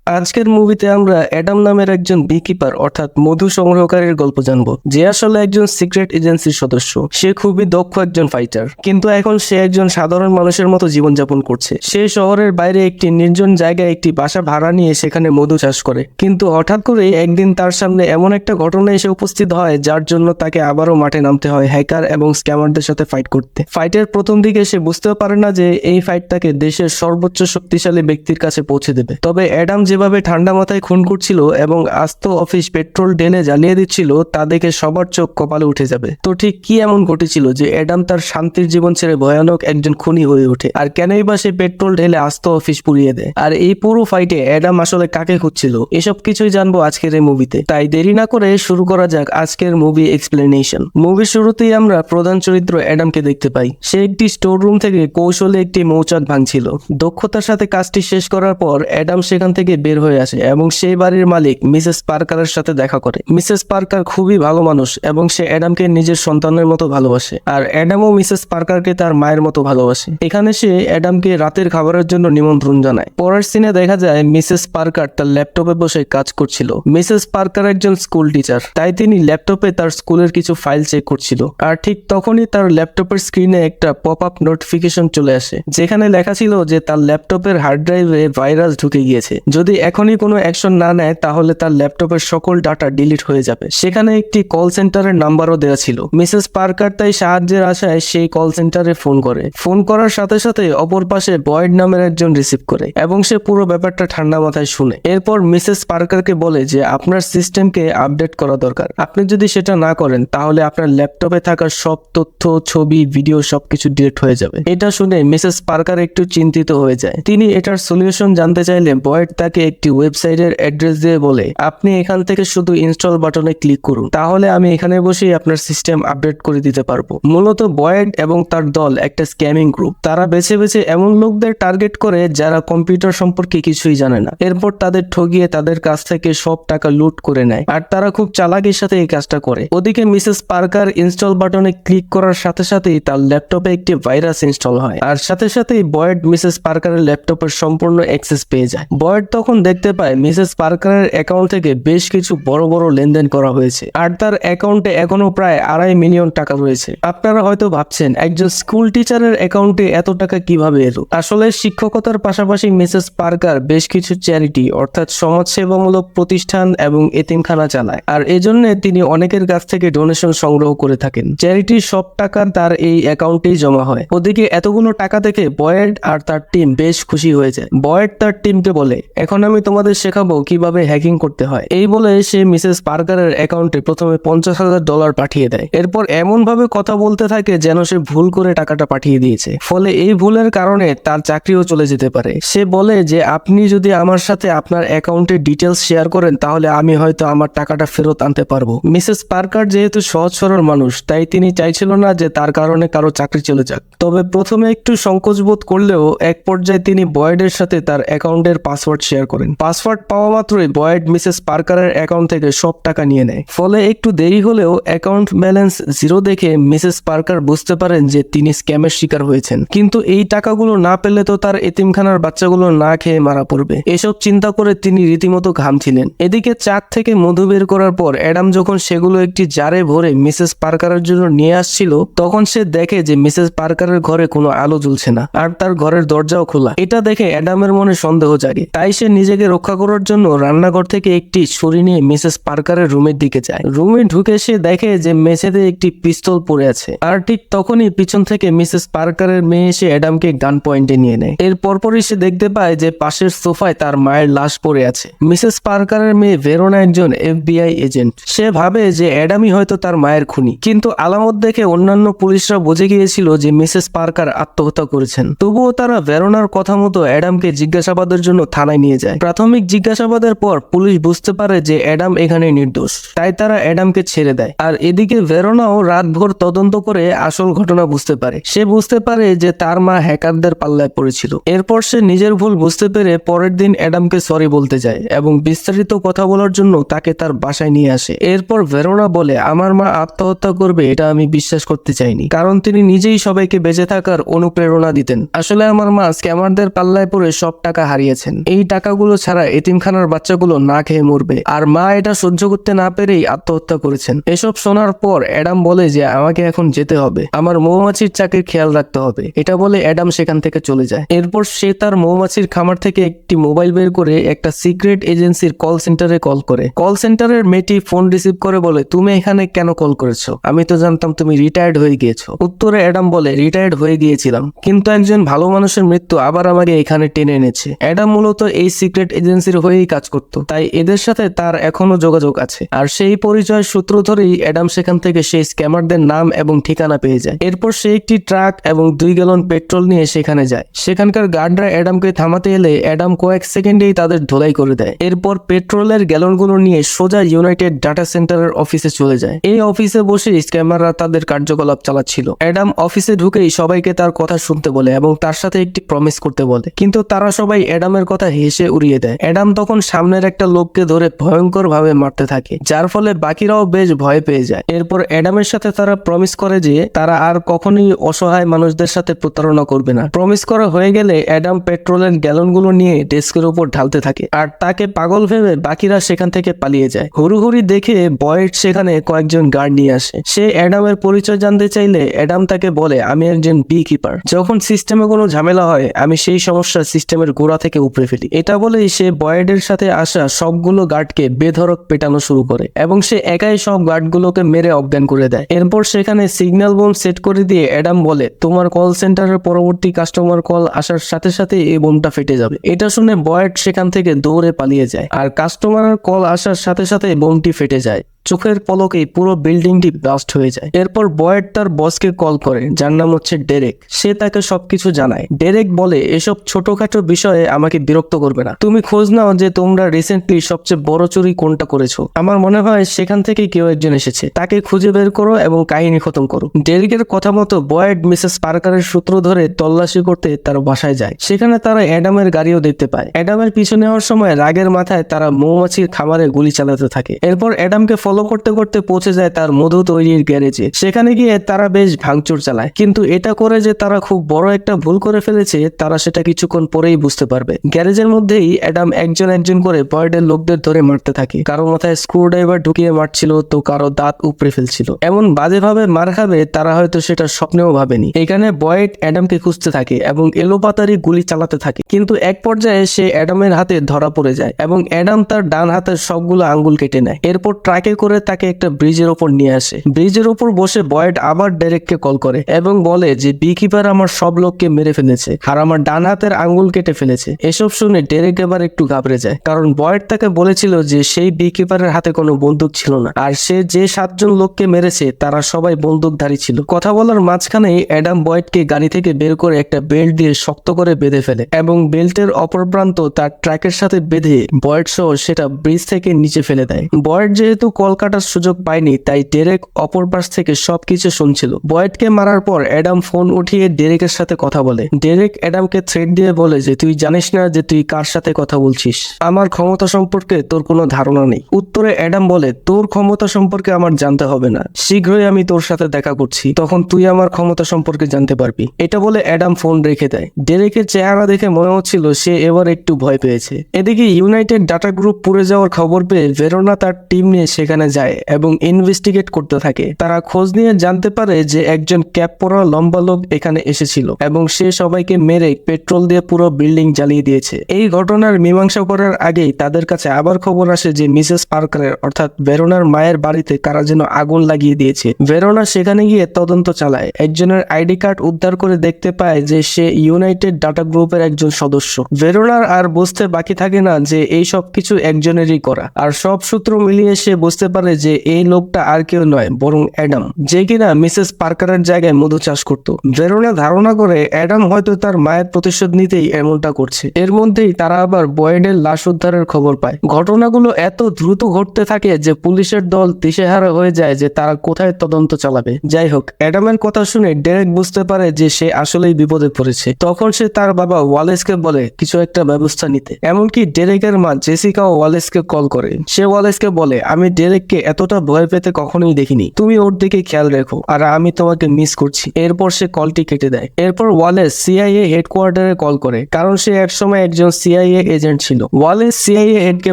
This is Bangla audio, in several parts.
আজকের মুভিতে আমরা অ্যাডাম নামের একজন বিকিপার অর্থাৎ মধু সংগ্রহকারীর গল্প জানবো, যে আসলে একজন সিক্রেট এজেন্সির সদস্য। সে খুবই দক্ষ একজন ফাইটার, কিন্তু এখন সে একজন সাধারণ মানুষের মতো জীবনযাপন করছে। সে শহরের বাইরে একটি নির্জন জায়গায় একটি বাসা ভাড়া নিয়ে সেখানে মধু চাষ করে। কিন্তু হঠাৎ করে একদিন তার সামনে এমন একটা ঘটনা এসে উপস্থিত হয় যার জন্য তাকে আবারও মাঠে নামতে হয় হ্যাকার এবং স্ক্যামারদের সাথে ফাইট করতে। ফাইটের প্রথম দিকে সে বুঝতেও পারে না যে এই ফাইট তাকে দেশের সর্বোচ্চ শক্তিশালী ব্যক্তির কাছে পৌঁছে দেবে। তবে অ্যাডাম যেভাবে ঠান্ডা মাথায় খুন করছিল এবং আস্ত অফিস পেট্রোল ঢেলে জ্বালিয়ে দিচ্ছিল তা দেখে সবার চোখ কপালে উঠে যাবে। তো ঠিক কি এমন ঘটেছিল যে অ্যাডাম তার শান্তির জীবন ছেড়ে ভয়ানক একজন খুনি হয়ে ওঠে, আর কেনই বা সে পেট্রোল ঢেলে আস্ত অফিস পুড়িয়ে দেয়? আর এই পুরো ফাইটে অ্যাডাম আসলে কাকে খুঁজছিল, এসব কিছুই জানবো আজকের এই মুভিতে। তাই দেরি না করে শুরু করা যাক আজকের মুভি এক্সপ্লেনেশন। মুভির শুরুতেই আমরা প্রধান চরিত্র অ্যাডামকে দেখতে পাই। সে একটি স্টোর রুম থেকে কৌশলে একটি মৌচাক ভাঙছিল। দক্ষতার সাথে কাজটি শেষ করার পর অ্যাডাম সেখান থেকে বের হয়ে আসে এবং সেই বাড়ির মালিক মিসেস পার্কারের সাথে দেখা করে। মিসেস পার্কার খুবই ভালো মানুষ এবং সে অ্যাডামকে নিজের সন্তানের মতো ভালোবাসে, আর অ্যাডামও মিসেস পার্কারকে তার মায়ের মতো ভালোবাসে। এখানে সে অ্যাডামকে রাতের খাবারের জন্য নিমন্ত্রণ জানায়। পরের সিনে দেখা যায় মিসেস পার্কার তার ল্যাপটপে বসে কাজ করছিল। মিসেস পার্কার একজন স্কুল টিচার, তাই তিনি ল্যাপটপে তার স্কুলের কিছু ফাইল চেক করছিল। আর ঠিক তখনই তার ল্যাপটপের স্ক্রিনে একটা পপ আপ নোটিফিকেশন চলে আসে, যেখানে লেখা ছিল যে তার ল্যাপটপের হার্ড ড্রাইভে ভাইরাস ঢুকে গিয়েছে। যদি এখনই কোনো অ্যাকশন না নেয় তাহলে তার ল্যাপটপের সকল ডাটা ডিলিট হয়ে যাবে। সেখানে একটি কল সেন্টারের নাম্বারও দেওয়া ছিল। মিসেস পার্কার তাই সাহায্যের আশায় সেই কল সেন্টারে ফোন করে। ফোন করার সাথে সাথে অপর পাশে বয়েড নামের একজন রিসিভ করে এবং সে পুরো ব্যাপারটা ঠান্ডা মাথায় শুনে। এরপর মিসেস পার্কারকে বলে যে আপনার সিস্টেমকে আপডেট করা দরকার। আপনি যদি সেটা না করেন তাহলে আপনার ল্যাপটপে থাকা সব তথ্য, ছবি, ভিডিও সবকিছু ডিলিট হয়ে যাবে। এটা শুনে মিসেস পার্কার একটু চিন্তিত হয়ে যায়। তিনি এটার সলিউশন জানতে চাইলে বয়েড তাকে একটি ওয়েবসাইটের অ্যাড্রেস দিয়ে বলে আপনি এখান থেকে শুধু ইনস্টল বাটনে ক্লিক করুন, তাহলে আমি এখানে বসেই আপনার সিস্টেম আপডেট করে দিতে পারবো। মূলত বয়েড এবং তার দল একটা স্ক্যামিং গ্রুপ। তারা বেছে বেছে এমন লোকদের টার্গেট করে যারা কম্পিউটার সম্পর্কে কিছুই জানে না। এরপর তাদের ঠগিয়ে তাদের কাছ থেকে সব টাকা লুট করে নেয়, আর তারা খুব চালাকির সাথে এই কাজটা করে। ওদিকে মিসেস পার্কার ইনস্টল বাটনে ক্লিক করার সাথে সাথেই তার ল্যাপটপে একটি ভাইরাস ইনস্টল হয়, আর সাথে সাথেই বয়েড মিসেস পার্কারের ল্যাপটপের সম্পূর্ণ অ্যাক্সেস পেয়ে যায়। বয়েড তখন দেখতে পায় মিসেস পার্কারের অ্যাকাউন্ট থেকে বেশ কিছু বড় বড় লেনদেন করা হয়েছে, আর তার অ্যাকাউন্টে এখনো প্রায় 2.5 মিলিয়ন টাকা রয়েছে। আপনারা হয়তো ভাবছেন একজন স্কুল টিচারের অ্যাকাউন্টে এত টাকা কিভাবে এলো? আসলে শিক্ষকতার পাশাপাশি মিসেস পার্কার বেশ কিছু চ্যারিটি অর্থাৎ সমাজসেবামূলক প্রতিষ্ঠান এবং এতিমখানা চালায়, আর এজন্য তিনি অনেকের কাছ থেকে ডোনেশন সংগ্রহ করে থাকেন। চ্যারিটির সব টাকা তার এই অ্যাকাউন্টেই জমা হয়। ওদিকে এতগুলো টাকা দেখে বয়েড আর তার টিম বেশ খুশি হয়ে যায়। বয়েড তার টিমকে বলে এখন আমি তোমাদের শেখাবো কিভাবে হ্যাকিং করতে হয়। এই বলে সে মিসেস পার্কারের অ্যাকাউন্টে প্রথমে $50,000 পাঠিয়ে দেয়। এরপর এমন ভাবে কথা বলতে থাকে যেন সে ভুল করে টাকাটা পাঠিয়ে দিয়েছে, ফলে এই ভুলের কারণে তার চাকরিও চলে যেতে পারে। সে বলে যে আপনি যদি আমার সাথে আপনার অ্যাকাউন্টের ডিটেলস শেয়ার করেন তাহলে আমি হয়তো আমার টাকাটা ফেরত আনতে পারবো। মিসেস পার্কার যেহেতু সহজ সরল মানুষ, তাই তিনি চাইছিল না যে তার কারণে কারো চাকরি চলে যাক। তবে প্রথমে একটু সংকোচ বোধ করলেও এক পর্যায়ে তিনি বয়েডের সাথে তার অ্যাকাউন্টের পাসওয়ার্ড শেয়ার করেন। পাসওয়ার্ড পাওয়া মাত্রই বয়েড মিসেস পার্কারের অ্যাকাউন্ট থেকে সব টাকা নিয়ে নেয়। ফলে একটু দেরি হলেও অ্যাকাউন্ট ব্যালেন্স 0 দেখে মিসেস পার্কার বুঝতে পারেন যে তিনি স্ক্যামের শিকার হয়েছেন। কিন্তু এই টাকাগুলো না পেলে তো তার এতিমখানার বাচ্চাগুলো না খেয়ে মারা পড়বে। এসব চিন্তা করে তিনি রীতিমতো ঘামছিলেন। এদিকে চাক থেকে মধু বের করার পর অ্যাডাম যখন সেগুলো একটি জারে ভরে মিসেস পার্কারের জন্য নিয়ে আসছিল, তখন সে দেখে যে মিসেস পার্কারের ঘরে কোনো আলো জ্বলছে না, আর তার ঘরের দরজাও খোলা। এটা দেখে অ্যাডামের মনে সন্দেহ জাগে। তাই সে নিজেকে রক্ষা করার জন্য রান্নাঘর থেকে একটি ছুরি নিয়ে মিসেস পার্কারের রুমের দিকে যায়। রুমে ঢুকে সে দেখে যে মেঝেতে একটি পিস্তল পড়ে আছে, আর ঠিক তখনই পিছন থেকে মিসেস পার্কারের মেয়ে এসে অ্যাডামকে গান পয়েন্টে নিয়ে নেয়। এর পরপরই সে দেখতে পায় যে পাশের সোফায় তার মায়ের লাশ পড়ে আছে। মিসেস পার্কারের মেয়ে ভেরোনা একজন FBI এজেন্ট। সে ভাবে যে অ্যাডামই হয়তো তার মায়ের খুনি, কিন্তু আলামত দেখে অন্যান্য পুলিশরা বুঝে গিয়েছিল যে মিসেস পার্কার আত্মহত্যা করেছেন। তবুও তারা ভেরোনার কথা মতো অ্যাডামকে জিজ্ঞাসাবাদের জন্য থানায় নিয়ে যায়। প্রাথমিক জিজ্ঞাসাবাদের পর পুলিশ বুঝতে পারে যে অ্যাডাম এখানে নির্দোষ, তাই তারা অ্যাডামকে ছেড়ে দেয়। আর এদিকে ভেরোনাও রাতভর তদন্ত করে আসল ঘটনা বুঝতে পারে। সে বুঝতে পারে যে তার মা হ্যাকারদের পাল্লায় পড়েছিল। এরপর সে নিজের ভুল বুঝতে পেরে পরের দিন অ্যাডামকে সরি বলতে যায় এবং বিস্তারিত কথা বলার জন্য তাকে তার বাসায় নিয়ে আসে। এরপর ভেরোনা বলে আমার মা আত্মহত্যা করবে এটা আমি বিশ্বাস করতে চাইনি, কারণ তিনি নিজেই সবাইকে বেঁচে থাকার অনুপ্রেরণা দিতেন। আসলে আমার মা স্ক্যামারদের পাল্লায় পড়ে সব টাকা হারিয়েছেন। এই টাকা টাকাগুলো ছাড়া এতিমখানার বাচ্চাগুলো না খেয়ে মরবে, আর মা এটা সহ্য করতে না পেরেই আত্মহত্যা করেছেন। এসব শোনার পর অ্যাডাম বলে যে আমাকে এখন যেতে হবে, আমার মৌমাছির চাকরির খেয়াল রাখতে হবে। এটা বলে অ্যাডাম সেখান থেকে চলে যায়। এরপর সে তার মৌমাছির খামার থেকে একটি মোবাইল বের করে একটা সিক্রেট এজেন্সির কল সেন্টারে কল করে। কল সেন্টারের মেয়েটি ফোন রিসিভ করে বলে, তুমি এখানে কেন কল করেছো? আমি তো জানতাম তুমি রিটায়ার্ড হয়ে গিয়েছো। উত্তরে অ্যাডাম বলে, রিটায়ার্ড হয়ে গিয়েছিলাম, কিন্তু একজন ভালো মানুষের মৃত্যু আবার আমাকে এখানে টেনে এনেছে। অ্যাডাম মূলত এই সিক্রেট এজেন্সির হয়েই কাজ করত, তাই এদের সাথে তার এখনো যোগাযোগ আছে। আর সেই পরিচয় সূত্র ধরেই অ্যাডাম সেখান থেকে সেই স্ক্যামারদের নাম এবং ঠিকানা পেয়ে যায়। এরপর সে একটি ট্রাক এবং 2 গ্যালন পেট্রোল নিয়ে সেখানে যায়। সেখানকার গার্ডরা অ্যাডামকে থামাতে এলে অ্যাডাম কয়েক সেকেন্ডেই তাদের ধোলাই করে দেয়। এরপর পেট্রোলের গ্যালনগুলো নিয়ে সোজা ইউনাইটেড ডাটা সেন্টারের অফিসে চলে যায়। এই অফিসে বসে স্ক্যামাররা তাদের কার্যকলাপ চালাচ্ছিল। অ্যাডাম অফিসে ঢুকেই সবাইকে তার কথা শুনতে বলে এবং তার সাথে একটি প্রমিস করতে বলে, কিন্তু তারা সবাই অ্যাডামের কথা হেসে উড়িয়ে দেয়। অ্যাডাম তখন সামনের একটা লোককে ধরে ভয়ঙ্কর ভাবে মারতে থাকে, যার ফলে বাকিরাও বেশ ভয় পেয়ে যায়। এরপর অ্যাডামের সাথে তারা প্রমিস করে যে তারা আর কখনোই অসহায় মানুষদের সাথে প্রতারণা করবে না। প্রমিস করা হয়ে গেলে অ্যাডাম পেট্রোলের গ্যালনগুলো নিয়ে ডেস্কের উপর ঢালতে থাকে, আর তাকে পাগল ভেবে বাকিরা সেখান থেকে পালিয়ে যায়। হুড়ুহুড়ি দেখে বয়েড সেখানে কয়েকজন গার্ড নিয়ে আসে। সে অ্যাডামের পরিচয় জানতে চাইলে অ্যাডাম তাকে বলে, আমি একজন বি কিপার, যখন সিস্টেমে কোনো ঝামেলা হয় আমি সেই সমস্যা সিস্টেমের গোড়া থেকে উপড়ে ফেলি। এটা বলেই সে বয়েডের সাথে আসা সবগুলো গার্ডকে বেধড়ক পেটানো শুরু করে এবং সে একাই সব গার্ডগুলোকে মেরে অজ্ঞান করে দেয়। এরপর সেখানে সিগন্যাল বোম সেট করে দিয়ে অ্যাডাম বলে, তোমার কল সেন্টারের পরবর্তী কাস্টমার কল আসার সাথে সাথে এই বোমটা ফেটে যাবে। এটা শুনে বয়েড সেখান থেকে দৌড়ে পালিয়ে যায়, আর কাস্টমারের কল আসার সাথে সাথে বোমটি ফেটে যায়। চোখের পলকেই পুরো বিল্ডিংটি ব্লাস্ট হয়ে যায়। এরপর বয়েড তার বসকে কল করে, যার নাম হচ্ছে ডেরেক। সে তাকে সবকিছু জানায়। ডেরেক বলে, এসব ছোটখাটো বিষয়ে আমাকে বিরক্ত করবে না, তুমি খোঁজ নাও যে তোমরা রিসেন্টলি সবচেয়ে বড় চুরি কোনটা করেছো। আমার মনে হয় সেখান থেকে কেউ একজন এসেছে, তাকে খুঁজে বের করো এবং কাহিনী খতম করো। ডেরেকের কথা মতো বয়েড মিসেস পার্কারের সূত্র ধরে তল্লাশি করতে তার বাসায় যায়। সেখানে তারা অ্যাডামের গাড়িও দেখতে পায়। অ্যাডামের পিছু নেওয়ার সময় রাগের মাথায় তারা মৌমাছির খামারে গুলি চালাতে থাকে। এরপর অ্যাডামকে ফলো করতে করতে পৌঁছে যায় তার মধু তৈরির গ্যারেজে। সেখানে গিয়ে তারা বেশ ভাঙচুর চালায়, কিন্তু এটা করে যে তারা খুব বড় একটা ভুল করে ফেলেছে তারা সেটা কিছুক্ষণ পরেই বুঝতে পারবে। গ্যারেজের মধ্যেই অ্যাডাম একজন একজন করে বয়েডের লোকদের ধরে মারতে থাকে। কারো মাথায় স্ক্রু ড্রাইভার ঢুকিয়ে মারছিল, তো কারো দাঁত উপড়ে ফেলছিল। এমন বাজেভাবে মার খাবে তারা হয়তো সেটা স্বপ্নেও ভাবেনি। এখানে বয়েড অ্যাডামকে খুঁজতে থাকে এবং এলোপাতারি গুলি চালাতে থাকে, কিন্তু এক পর্যায়ে সে অ্যাডামের হাতে ধরা পড়ে যায় এবং অ্যাডাম তার ডান হাতের সবগুলো আঙ্গুল কেটে নেয়। এরপর ট্রাকে করে তাকে একটা ব্রিজের ওপর নিয়ে আসে। ব্রিজের ওপর বসে বয়েড আবার ডেরেককে কল করে এবং বলে যে বিকিপার আমার সব লোককে মেরে ফেলেছে আর আমার ডান হাতের আঙ্গুল কেটে ফেলেছে। এসব শুনে ডেরেক এবার একটু ঘাবড়ে যায়, কারণ বয়েড তাকে বলেছিল যে সেই বিকিপারের হাতে কোনো বন্দুক ছিল না, আর সে যে 7 জন লোককে মেরেছে তারা সবাই বন্দুকধারী ছিল। কথা বলার মাঝখানেই অ্যাডাম বয়েডকে গাড়ি থেকে বের করে একটা বেল্ট দিয়ে শক্ত করে বেঁধে ফেলে এবং বেল্টের অপর প্রান্ত তার ট্র্যাকের সাথে বেঁধে বয়েড সহ সেটা ব্রিজ থেকে নিচে ফেলে দেয়। বয়েড যেহেতু কল কাটার সুযোগ পায়নি, তাই ডেরেক অপর পাশ থেকে সবকিছু শুনছিল। বয়েডকে মারার পর অ্যাডাম ফোন উঠিয়ে ডেরেকের সাথে কথা বলে। ডেরেক অ্যাডামকে থ্রেট দিয়ে বলে যে তুই জানিস না যে তুই কার সাথে কথা বলছিস, আমার ক্ষমতা সম্পর্কে তোর কোনো ধারণা নেই। উত্তরে অ্যাডাম বলে, তোর ক্ষমতা সম্পর্কে আমার জানতে হবে না, শীঘ্রই আমি তোর সাথে দেখা করছি, তখন তুই আমার ক্ষমতা সম্পর্কে জানতে পারবি। এটা বলে অ্যাডাম ফোন রেখে দেয়। ডেরেকের চেহারা দেখে মনে হচ্ছিল সে এবার একটু ভয় পেয়েছে। এদিকে ইউনাইটেড ডাটা গ্রুপ পুড়ে যাওয়ার খবর পেয়ে ভেরোনা তার টিম নিয়ে সেখানে যায় এবং ইনভেস্টিগেট করতে থাকে। তারা খোঁজ নিয়ে জানতে পারে যে একজন ক্যাপ পরা লম্বা লোক এখানে এসেছিল এবং সে সবাইকে মেরে পেট্রোল দিয়ে পুরো বিল্ডিং জ্বালিয়ে দিয়েছে। এই ঘটনার মীমাংসা করার আগেই তাদের কাছে আবার খবর আসে যে মিসেস পার্কারের অর্থাৎ ভেরোনার মায়ের বাড়িতে কারা যেন আগুন লাগিয়ে দিয়েছে। ভেরোনা সেখানে গিয়ে তদন্ত চালায়। একজনের আইডি কার্ড উদ্ধার করে দেখতে পায় যে সে ইউনাইটেড ডাটা গ্রুপের একজন সদস্য। ভেরোনার আর বুঝতে বাকি থাকে না যে এই সব কিছু একজনেরই করা, আর সব সূত্র মিলিয়ে সে বুঝতে পারে যে এই লোকটা আর কেউ নয় বরং অ্যাডাম, যে কিনা মিসেস পার্কারের জায়গায় মধু চাষ করত। ভেরোনা ধারণা করে অ্যাডাম হয়তো তার মায়ের প্রতিশোধ নিতেই এমনটা করছে। এর মধ্যেই তারা আবার বয়েডের লাশ উদ্ধারের খবর পায়। ঘটনাগুলো এত দ্রুত ঘটতে থাকে যে পুলিশের দল দিশেহারা হয়ে যায় যে তারা কোথায় তদন্ত চালাবে। যাই হোক, অ্যাডামের কথা শুনে ডেরেক বুঝতে পারে যে সে আসলেই বিপদে পড়েছে। তখন সে তার বাবা ওয়ালেসকে বলে কিছু একটা ব্যবস্থা নিতে। এমনকি ডেরেকের মা জেসিকাও ওয়ালেসকে কল করে। সে ওয়ালেসকে বলে, আমি ডেরেক ডেরেককে এতটা ভয় পেতে কখনোই দেখিনি। তুমি ওর দিকে খেয়াল রেখো, আর আমি তোমাকে মিস করছি। এরপর সে কলটি কেটে দেয়। এরপর ওয়ালেস সিআইএ হেডকোয়ার্টারে কল করে, কারণ সে একসময় একজন সিআইএ এজেন্ট ছিল। ওয়ালেস সিআইএ হেডকে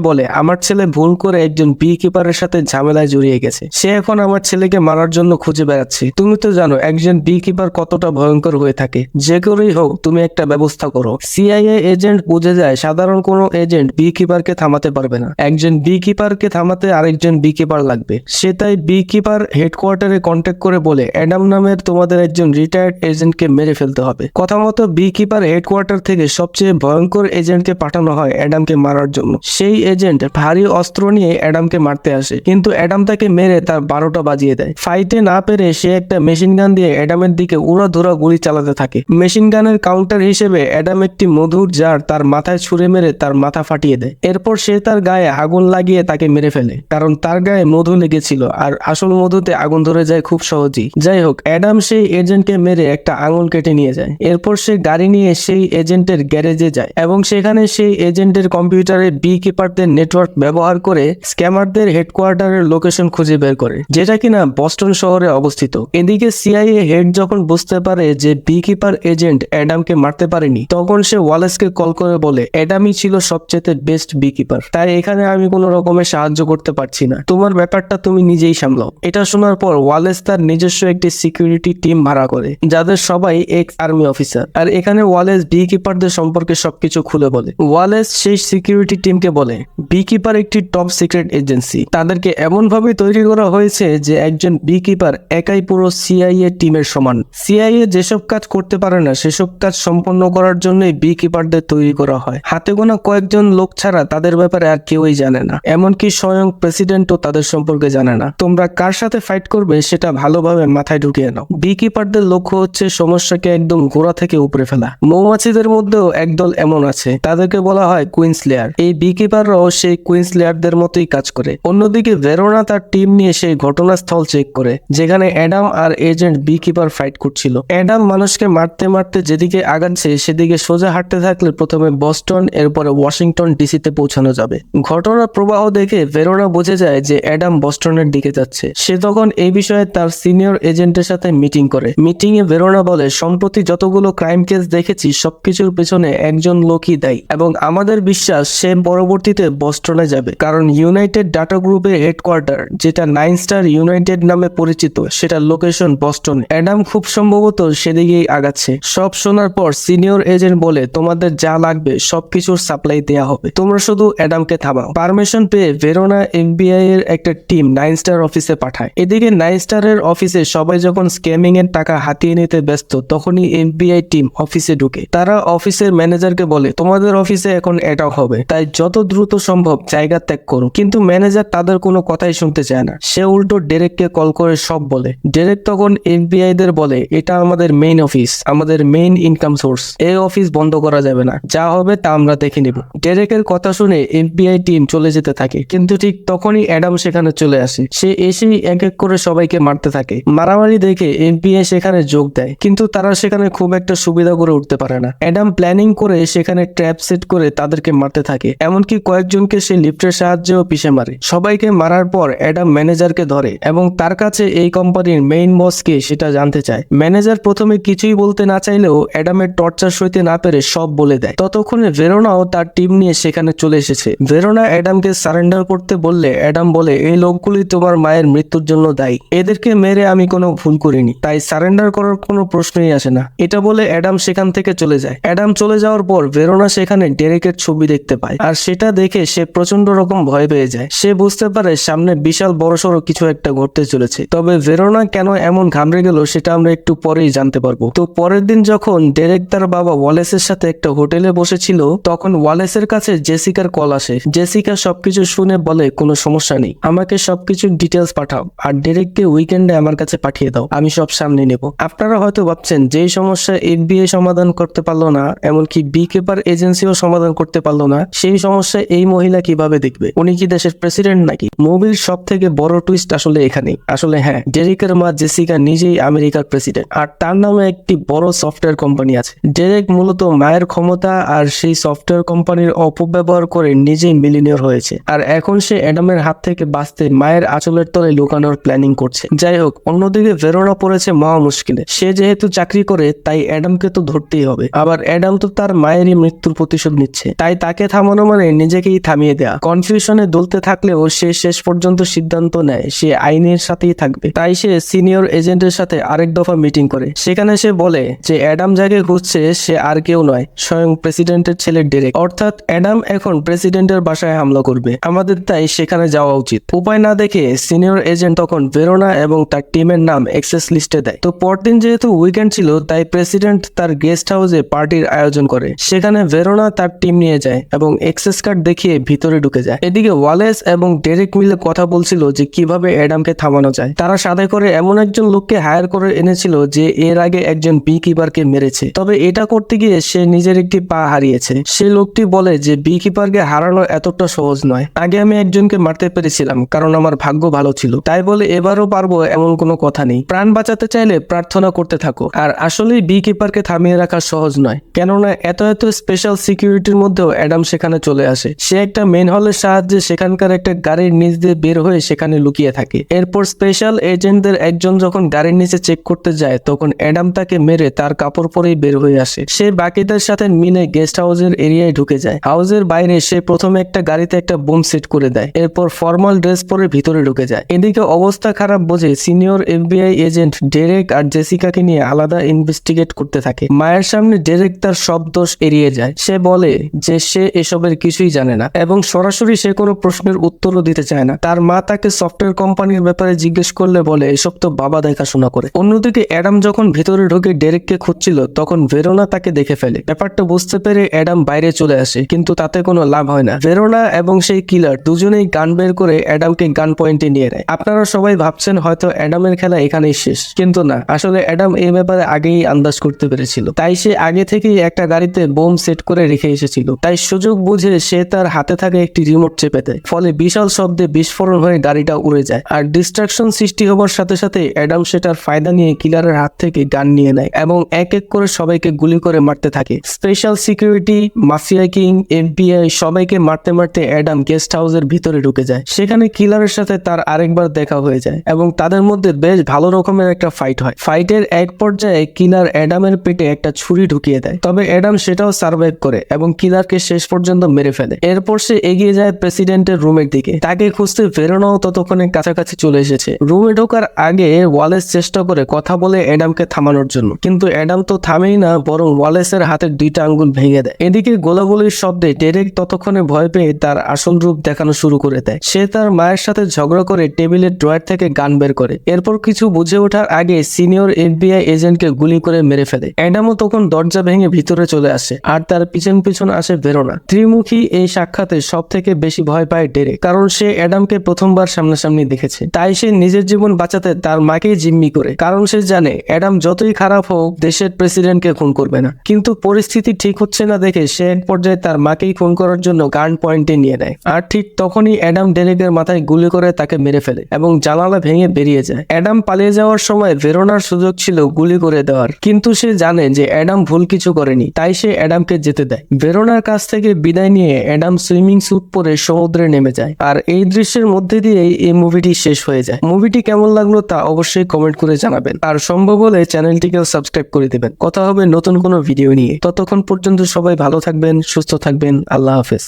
বলে, আমার ছেলে ভুল করে একজন বি কিপারের সাথে ঝামেলায় জড়িয়ে গেছে। সে এখন আমার ছেলেকে মারার জন্য খুঁজে বেড়াচ্ছে। তুমি তো জানো একজন বি কিপার কতটা ভয়ঙ্কর হয়ে থাকে। যে করেই হোক তুমি একটা ব্যবস্থা করো। সিআইএ এজেন্ট বুঝে যায় সাধারণ কোনো এজেন্ট বি কিপারকে থামাতে পারবে না। একজন বি কিপারকে থামাতে আরেকজন বি কিপার লাগবে। সে তাই বি কিপার হেডকোয়ার্টারে কন্ট্যাক্ট করে বলে, অ্যাডাম নামের তোমাদের একজন রিটায়ার্ড এজেন্টকে মেরে ফেলতে হবে। কথা মতো বি কিপার হেডকোয়ার্টার থেকে সবচেয়ে ভয়ঙ্কর এজেন্টকে পাঠানো হয় অ্যাডামকে মারার জন্য। সেই এজেন্ট ভারী অস্ত্র নিয়ে অ্যাডামকে মারতে আসে, কিন্তু অ্যাডাম তাকে মেরে তার 12টা বাজিয়ে দেয়। ফাইটে না পেরে সে একটা মেশিন গান দিয়ে অ্যাডামের দিকে উড়াধুরা গুলি চালাতে থাকে। মেশিন গানের কাউন্টার হিসেবে অ্যাডাম একটি মধুর জার তার মাথায় ছুঁড়ে মেরে তার মাথা ফাটিয়ে দেয়। এরপর সে তার গায়ে আগুন লাগিয়ে তাকে মেরে ফেলে, কারণ তার গায়ে মধু লেগেছিল, আর আসল মধুতে আগুন ধরে যায় খুব সহজেই। যাই হোক, অ্যাডাম সেই এজেন্টকে মেরে একটা আঙুল কেটে নিয়ে যায়। এরপর সে গাড়ি নিয়ে সেই এজেন্টের গ্যারেজে যায় এবং সেখানে সেই এজেন্টের কম্পিউটারে বি কিপারদের নেটওয়ার্ক ব্যবহার করে স্ক্যামারদের হেডকোয়ার্টারের লোকেশন খুঁজে বের করে, যেটা কিনা বস্টন শহরে অবস্থিত। এদিকে সিআইএ হেড যখন বুঝতে পারে যে বি কিপার এজেন্ট অ্যাডামকে মারতে পারেনি, তখন সে ওয়ালেসকে কল করে বলে, অ্যাডামই ছিল সবচেয়ে বেস্ট বি কিপার, তাই এখানে আমি কোনো রকমের সাহায্য করতে পারছি না। তোমার ব্যাপারটা তুমি নিজেই সামলাও। এটা শোনার পর ওয়ালেস তার নিজস্ব একটি সিকিউরিটি টিম ভাড়া করে, যাদের সবাই এক্স আর্মি অফিসার। আর এখানে ওয়ালেস বি কিপারদের সম্পর্কে সবকিছু খুলে বলে। ওয়ালেস সেই সিকিউরিটি টিমকে বলে, বি কিপার একটি টপ সিক্রেট এজেন্সি। তাদেরকে এমন ভাবে তৈরি করা হয়েছে যে একজন বি কিপার একাই পুরো সিআইএ টিমের সমান। সিআইএ যেসব কাজ করতে পারে না সেসব কাজ সম্পন্ন করার জন্যই বি কিপারদের তৈরি করা হয়। হাতে গোনা কয়েকজন লোক ছাড়া তাদের ব্যাপারে আর কেউই জানে না, এমনকি স্বয়ং প্রেসিডেন্টও তাদের সম্পর্কে জানে না। তোমরা কার সাথে ফাইট করবে সেটা ভালোভাবে মাথায় ঢুকিয়ে নাও। বি কিপারদের লক্ষ্য হচ্ছে সমস্যাকে একদম গোড়া থেকে উপরে ফেলা। মৌমাছিদের মধ্যেও একদল এমন আছে, তাদেরকে বলা হয় কুইন্স লেয়ার। এই বি কিপাররাও সেই কুইন্স লেয়ারদের মতোই কাজ করে। অন্যদিকে ভেরোনা তার টিম নিয়ে সেই ঘটনাস্থল চেক করে যেখানে অ্যাডাম আর এজেন্ট বি কিপার ফাইট করছিল। অ্যাডাম মানুষকে মারতে মারতে যেদিকে আগাচ্ছে সেদিকে সোজা হাঁটতে থাকলে প্রথমে বস্টন, এরপরে ওয়াশিংটন ডিসিতে পৌঁছানো যাবে। ঘটনার প্রবাহ দেখে ভেরোনা বুঝে যায় যে অ্যাডাম বস্টনের দিকে যাচ্ছে। সে তখন এই বিষয়ে তার সিনিয়র এজেন্টের সাথে মিটিং করে। মিটিং এ ভেরোনা বলে, সম্প্রতি যতগুলো ক্রাইম কেস দেখেছি সবকিছুর পেছনে একজন লোকই দায়ী, এবং আমাদের বিশ্বাস সে পরবর্তীতে বস্টনে যাবে, কারণ ইউনাইটেড ডাটা গ্রুপের হেডকোয়ার্টার, যেটা 9 স্টার ইউনাইটেড নামে পরিচিত, সেটা লোকেশন বস্টনে। অ্যাডাম খুব সম্ভবত সেদিকেই আগাচ্ছে। সব শোনার পর সিনিয়র এজেন্ট বলে, তোমাদের যা লাগবে সবকিছুর সাপ্লাই দেয়া হবে, তোমরা শুধু অ্যাডামকে থামাও। পারমিশন পেয়ে ভেরোনা এফবিআই এর একটা টিম 9 স্টার অফিসে পাঠায়। এদিকে 9 স্টারের অফিসে সবাই যখন স্ক্যামিং এর টাকা হাতিয়ে নিতে ব্যস্ত, তখনই এফবিআই টিম অফিসে ঢুকে। তারা অফিসের ম্যানেজারকে বলে, তোমাদের অফিসে এখন অ্যাটাক হবে, তাই যত দ্রুত সম্ভব জায়গা ত্যাগ করো। কিন্তু ম্যানেজার তাদের কোনো কথাই শুনতে চায় না। সে উল্টো ডেরেককে কল করে সব বলে। ডেরেক তখন এফবিআই দের বলে, এটা আমাদের মেইন অফিস, আমাদের মেইন ইনকাম সোর্স, এই অফিস বন্ধ করা যাবে না, যা হবে তা আমরা দেখে নিব। ডেরেকের কথা শুনে এফবিআই টিম চলে যেতে থাকে, কিন্তু ঠিক তখনই অ্যাডাম সেখানে চলে আসে। সে এসেই এক এক করে সবাইকে মারতে থাকে। মারামারি দেখে এফবিআই সেখানে যোগ দেয়, কিন্তু তারা সেখানে খুব একটা সুবিধা করে উঠতে পারে না। অ্যাডাম প্ল্যানিং করে সেখানে ট্র্যাপ সেট করে তাদেরকে মারতে থাকে, এমনকি কয়েকজনকে সে লিফটের সাহায্যেও পিষে মারে। সবাইকে মারার পর অ্যাডাম ম্যানেজারকে ধরে এবং তার কাছে এই কোম্পানির মেইন বস কে সেটা জানতে চায়। ম্যানেজার প্রথমে কিছুই বলতে না চাইলেও অ্যাডামের টর্চার সইতে না পেরে সব বলে দেয়। ততক্ষণে ভেরোনাও তার টিম নিয়ে সেখানে চলে এসেছে। ভেরোনা অ্যাডামকে সারেন্ডার করতে বললে অ্যাডাম বলে, এই লোকগুলি তোমার মায়ের মৃত্যুর জন্য দায়ী, এদেরকে মেরে আমি কোনো ভুল করিনি, তাই সারেন্ডার করার কোনো প্রশ্নই আসে না। এটা বলে অ্যাডাম সেখান থেকে চলে যায়। অ্যাডাম চলে যাওয়ার পর ভেরোনা সেখানে ডেরেকের ছবি দেখতে পায়, আর সেটা দেখে সে প্রচন্ড রকম ভয় পেয়ে যায়। সে বুঝতে পারে সামনে বিশাল বড়সড় কিছু একটা ঘটতে চলেছে। তবে ভেরোনা কেন এমন ঘাবড়ে গেল সেটা আমরা একটু পরেই জানতে পারবো। তো পরের দিন যখন ডেরেক তার বাবা ওয়ালেসের সাথে একটা হোটেলে বসেছিল, তখন ওয়ালেসের কাছে জেসিকার কল আসে। জেসিকা সবকিছু শুনে বলে, কোনো সমস্যা নেই, আমাকে সবকিছুর ডিটেলস পাঠাও, আর ডেরেককে উইকেন্ডে আমার কাছে পাঠিয়ে দাও, আমি সব সামনে নেব। আপনারা হয়তো ভাবছেন যেই সমস্যা এফবিআই সমাধান করতে পারলো না, এমনকি বি কিপার এজেন্সিও সমাধান করতে পারলো না, সেই সমস্যা এই মহিলা কিভাবে দেখবে? উনি কি দেশের প্রেসিডেন্ট নাকি? মুভির সব থেকে বড় টুইস্ট আসলে এখানেই। আসলে হ্যাঁ, ডেরেকের মা জেসিকা নিজেই আমেরিকার প্রেসিডেন্ট, আর তার নামে একটি বড় সফটওয়্যার কোম্পানি আছে। ডেরেক মূলত মায়ের ক্ষমতা আর সেই সফটওয়্যার কোম্পানির অপব্যবহার করে নিজেই মিলিনিয়র হয়েছে, আর এখন সে অ্যাডামের হাত থেকে থেকে বাঁচতে মায়ের আঁচলের তলে লুকানোর প্ল্যানিং করছে। যাই হোক, অন্যদিকে ভেরোনা পড়েছে মহা মুশকিলে। সে যেহেতু চাকরি করে তাই অ্যাডামকে তো ধরতেই হবে। আবার অ্যাডাম তো তার মায়েরই মৃত্যুর প্রতিশোধ নিচ্ছে, তাই তাকে থামানো মানে নিজেকেই থামিয়ে দেয়া। কনফিউশনে দুলতে থাকলেও সে শেষ পর্যন্ত সিদ্ধান্ত নেয় সে আইনের সাথেই থাকবে। তাই সে সিনিয়র এজেন্টের সাথে আরেক দফা মিটিং করে। সেখানে সে বলে যে অ্যাডাম যাকে খুঁজছে সে আর কেউ নয়, স্বয়ং প্রেসিডেন্টের ছেলে ডেরেক। অর্থাৎ অ্যাডাম এখন প্রেসিডেন্টের বাসায় হামলা করবে, আমাদের তাই সেখানে যাওয়া উচিত। উপায় না দেখে সিনিয়র এজেন্ট তখন ভেরোনা এবং তার টিমের নাম এক্সেস লিস্টে দেয়। তো পরদিন যেহেতু উইকেন্ড ছিল তাই প্রেসিডেন্ট তার গেস্ট হাউসে পার্টির আয়োজন করে। সেখানে ভেরোনা তার টিম নিয়ে যায় এবং এক্সেস কার্ড দেখিয়ে ভিতরে ঢুকে যায়। এদিকে ওয়ালেস এবং ডেরেক মিলে কথা বলছিল যে কিভাবে অ্যাডামকে থামানো যায়। তারা সাথে করে এমন একজন লোককে হায়ার করে এনেছিল যে এর আগে একজন বি কিপারকে মেরেছে, তবে এটা করতে গিয়ে সে নিজের একটি পা হারিয়েছে। সে লোকটি বলে যে বি কিপারকে হারানো এতটা সহজ নয়। আগে আমি একজনকে মারতে পেরেছিলাম কারণ আমার ভাগ্য ভালো ছিল, তাই বলে এবারও পারবো এমন কোনো কথা নেই। প্রাণ বাঁচাতে চাইলে প্রার্থনা করতে থাকো। আর আসলেই বি কিপারকে থামিয়ে রাখা সহজ নয়, কেননা এত স্পেশাল সিকিউরিটির মধ্যেও অ্যাডাম সেখানে চলে আসে। সে একটা মেন হলের সাহায্যে সেখানকার একটা গাড়ির নিচ দিয়ে বের হয়ে সেখানে লুকিয়ে থাকে। এরপর স্পেশাল এজেন্টদের একজন যখন গাড়ির নিচে চেক করতে যায় তখন অ্যাডাম তাকে মেরে তার কাপড় পরেই বের হয়ে আসে। সে বাকিদের সাথে মিলে গেস্ট হাউসের এরিয়ায় ঢুকে যায়। হাউসের বাইরে সে প্রথমে একটা গাড়িতে একটা বোম সেট করে দেয়, এরপর ফর্মাল ড্রেস পরে ভিতরে ঢুকে যায়। এদিকে অবস্থা খারাপ বুঝে সিনিয়র এফবিআই এজেন্ট ডেরেক আর জেসিকাকে নিয়ে আলাদা ইনভেস্টিগেট করতে থাকে। মায়ের সামনে ডেরেক তার সব দোষ এড়িয়ে যায়। সে বলে যে সে এসবের কিছুই জানে না এবং সরাসরি সে কোনো প্রশ্নের উত্তরও দিতে চায় না। তার মা তাকে সফটওয়্যার কোম্পানির ব্যাপারে জিজ্ঞেস করলে বলে এসব তো বাবা দেখাশোনা করে। অন্যদিকে অ্যাডাম যখন ভিতরে ঢুকে ডেরেককে খুঁজছিল তখন ভেরোনা তাকে দেখে ফেলে। ব্যাপারটা বুঝতে পেরে অ্যাডাম বাইরে চলে আসে, কিন্তু তাতে কোনো লাভ হয় না। ভেরোনা এবং সেই কিলার দুজনেই গান বের করে অ্যাডামকে গান পয়েন্টে নিয়ে নেয়। আপনারা সবাই ভাবছেন হয়তো অ্যাডামের খেলা এখানেই শেষ, কিন্তু না, আসলে অ্যাডাম এই ব্যাপারে আগেই আন্দাজ করতে পেরেছিল। তাই সে আগে থেকেই একটা গাড়িতে বোম সেট করে রেখে এসেছিল। তাই সুযোগ বুঝে সে তার হাতে থাকা একটি রিমোট চেপে দেয়, ফলে বিশাল শব্দে বিস্ফোরণ হয়ে গাড়িটা উড়ে যায়। আর ডিস্ট্রাকশন সৃষ্টি হবার সাথে সাথে অ্যাডাম সেটার ফায়দা নিয়ে কিলারের হাত থেকে গান নিয়ে নেয় এবং এক এক করে সবাইকে গুলি করে মারতে থাকে। Special security, mafia king, FBI সবাইকে মারতে মারতে অ্যাডাম গেস্ট হাউসের ভিতরে ঢুকে যায়। সেখানে কিলারের সাথে তার আরেকবার দেখা হয়ে যায় এবং তাদের মধ্যে বেশ ভালো রকমের একটা ফাইট হয়। ফাইটের এক পর্যায়ে কিলার অ্যাডামের পেটে একটা ছুরি ঢুকিয়ে দেয়, তবে অ্যাডাম সেটাও সার্ভাইভ করে এবং কিলারকে শেষ পর্যন্ত মেরে ফেলে। এরপর সে এগিয়ে যায় প্রেসিডেন্টের রুমের দিকে। তাকে খুঁজতে ভেরোনাও ততক্ষণে কাছাকাছি চলে এসেছে। রুমে ঢোকার আগে ওয়ালেস চেষ্টা করে কথা বলে অ্যাডামকে থামানোর জন্য, কিন্তু অ্যাডাম তো থামেই না, বরং ওয়ালেসের হাতের দুইটা আঙ্গুল ভেঙে দেয়। এদিকে গোলাগুলির শব্দে ডেরেক ততক্ষণে ভয় পেয়ে তার আসল রূপ দেখানো শুরু করে দেয়। সে তার মায়ের সাথে ঝগড়া করে টেবিলের ড্রয়ার থেকে গান বের করে। এরপর কিছু বুঝে ওঠার আগে সিনিয়র এফবিআই এজেন্টকে গুলি করে মেরে ফেলে। অ্যাডামও তখন দরজা ভেঙে ভিতরে চলে আসে আর তার পিছন পিছন আসে ভেরোনা। ত্রিমুখী এই সাক্ষাতে সব থেকে বেশি ভয় পায় ডেরেক, কারণ সে অ্যাডামকে প্রথমবার সামনাসামনি দেখেছে। তাই সে নিজের জীবন বাঁচাতে তার মাকে জিম্মি করে, কারণ সে জানে অ্যাডাম যতই খারাপ হোক দেশের প্রেসিডেন্টকে খুন করবে না। কিন্তু পরিস্থিতি ঠিক হচ্ছে না দেখে সে এক পর্যায়ে তার মাকেই খুন করার জন্য গান পয়েন্টে নিয়ে নেয়। আর ঠিক তখনই অ্যাডাম ডেরেকের মাথায় গুলি করে তাকে মেরে ফেলে এবং জানালা ভেঙে বেরিয়ে যায়। অ্যাডাম পালিয়ে যাওয়ার সময় ভেরোনার সুযোগ ছিল গুলি করে দেওয়ার, কিন্তু সে জানে যে অ্যাডাম ভুল কিছু করেনি, তাই সে অ্যাডামকে যেতে দেয়। ভেরোনার কাছ থেকে বিদায় নিয়ে অ্যাডাম সুইমিং স্যুট পরে সমুদ্রে নেমে যায়। আর এই দৃশ্যের মধ্যে দিয়েই এই মুভিটি শেষ হয়ে যায়। মুভিটি কেমন লাগলো তা অবশ্যই কমেন্ট করে জানাবেন, আর সম্ভব হলে চ্যানেলটিকেও সাবস্ক্রাইব করে দেবেন। কথা হবে নতুন কোনো ভিডিও নিয়ে। ততক্ষণ পর্যন্ত সবাই ভালো থাকবেন, সুস্থ থাকবেন। আল্লাহ হাফেজ।